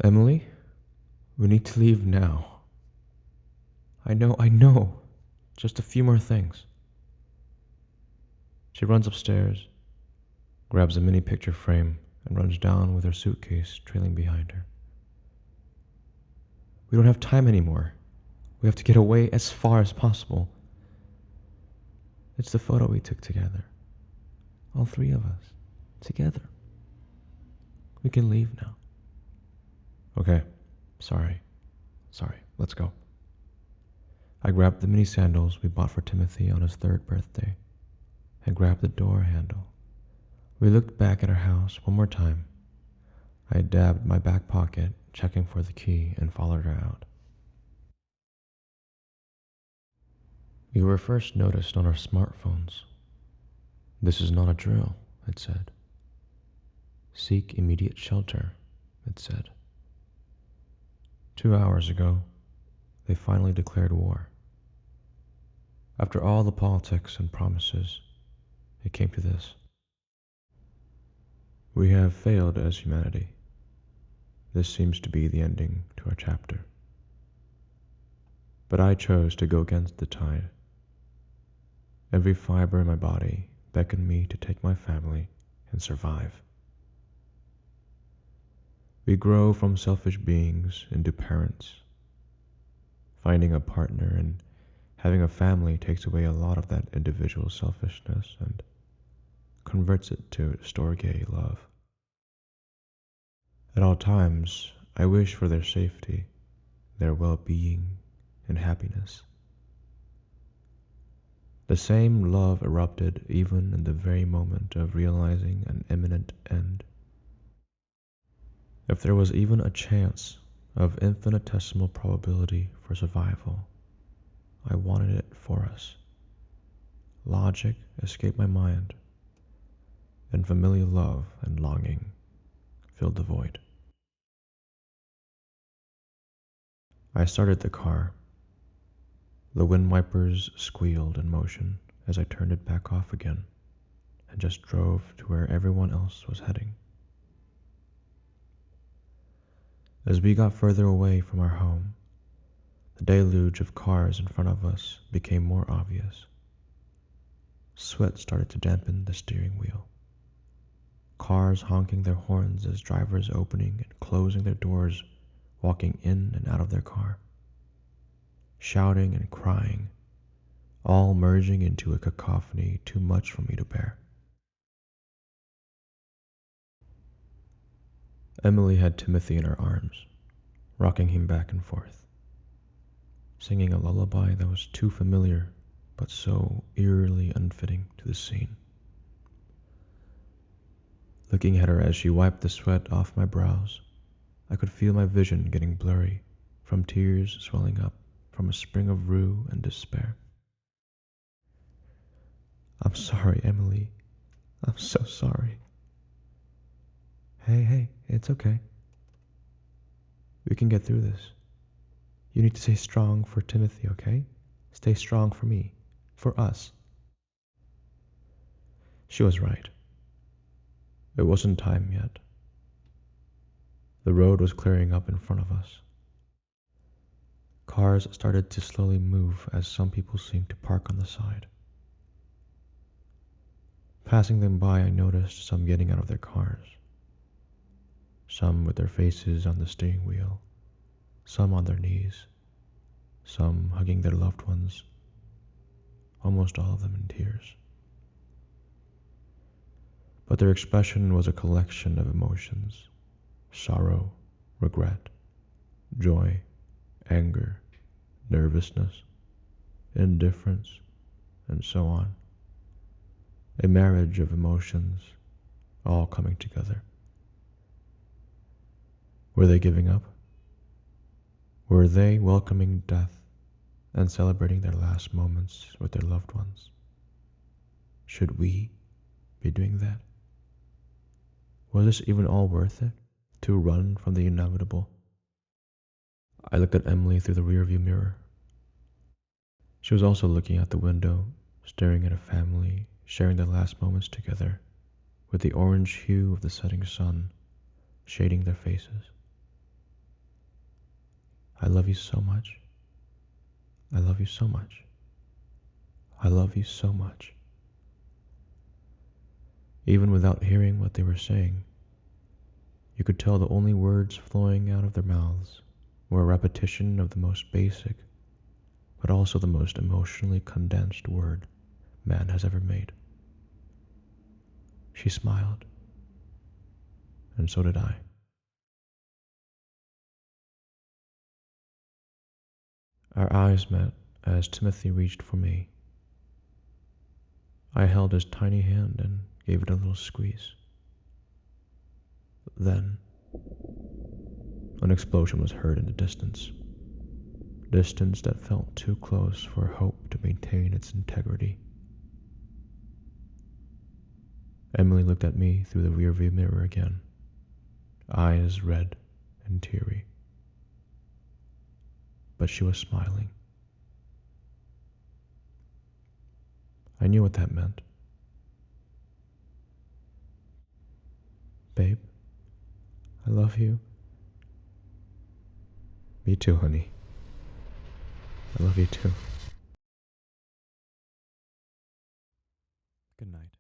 Emily, we need to leave now. I know. Just a few more things. She runs upstairs, grabs a mini picture frame, and runs down with her suitcase trailing behind her. We don't have time anymore. We have to get away as far as possible. It's the photo we took together. All three of us. Together. We can leave now. Okay. Sorry, let's go. I grabbed the mini sandals we bought for Timothy on his 3rd birthday and grabbed the door handle. We looked back at our house one more time. I dabbed my back pocket, checking for the key, and followed her out. We were first noticed on our smartphones. This is not a drill, it said. Seek immediate shelter, it said. 2 hours ago, they finally declared war. After all the politics and promises, it came to this. We have failed as humanity. This seems to be the ending to our chapter. But I chose to go against the tide. Every fiber in my body beckoned me to take my family and survive. We grow from selfish beings into parents. Finding a partner and having a family takes away a lot of that individual selfishness and converts it to storge love. At all times, I wish for their safety, their well-being, and happiness. The same love erupted even in the very moment of realizing an imminent end. If there was even a chance of infinitesimal probability for survival, I wanted it for us. Logic escaped my mind, and familiar love and longing filled the void. I started the car. The wind wipers squealed in motion as I turned it back off again and just drove to where everyone else was heading. As we got further away from our home, the deluge of cars in front of us became more obvious. Sweat started to dampen the steering wheel. Cars honking their horns as drivers opening and closing their doors, walking in and out of their car. Shouting and crying, all merging into a cacophony too much for me to bear. Emily had Timothy in her arms, rocking him back and forth, singing a lullaby that was too familiar but so eerily unfitting to the scene. Looking at her as she wiped the sweat off my brows, I could feel my vision getting blurry from tears swelling up from a spring of rue and despair. I'm sorry, Emily. I'm so sorry. Hey, it's okay. We can get through this. You need to stay strong for Timothy, okay? Stay strong for me, for us. She was right. It wasn't time yet. The road was clearing up in front of us. Cars started to slowly move as some people seemed to park on the side. Passing them by, I noticed some getting out of their cars. Some with their faces on the steering wheel, some on their knees, some hugging their loved ones, almost all of them in tears. But their expression was a collection of emotions: sorrow, regret, joy, anger, nervousness, indifference, and so on. A marriage of emotions, all coming together. Were they giving up? Were they welcoming death and celebrating their last moments with their loved ones? Should we be doing that? Was this even all worth it, to run from the inevitable? I looked at Emily through the rearview mirror. She was also looking out the window, staring at a family sharing their last moments together, with the orange hue of the setting sun shading their faces. I love you so much. I love you so much. I love you so much. Even without hearing what they were saying, you could tell the only words flowing out of their mouths were a repetition of the most basic, but also the most emotionally condensed word man has ever made. She smiled, and so did I. Our eyes met as Timothy reached for me. I held his tiny hand and gave it a little squeeze. Then, an explosion was heard in the distance that felt too close for hope to maintain its integrity. Emily looked at me through the rearview mirror again, eyes red and teary. But she was smiling. I knew what that meant. Babe, I love you. Me too, honey. I love you too. Good night.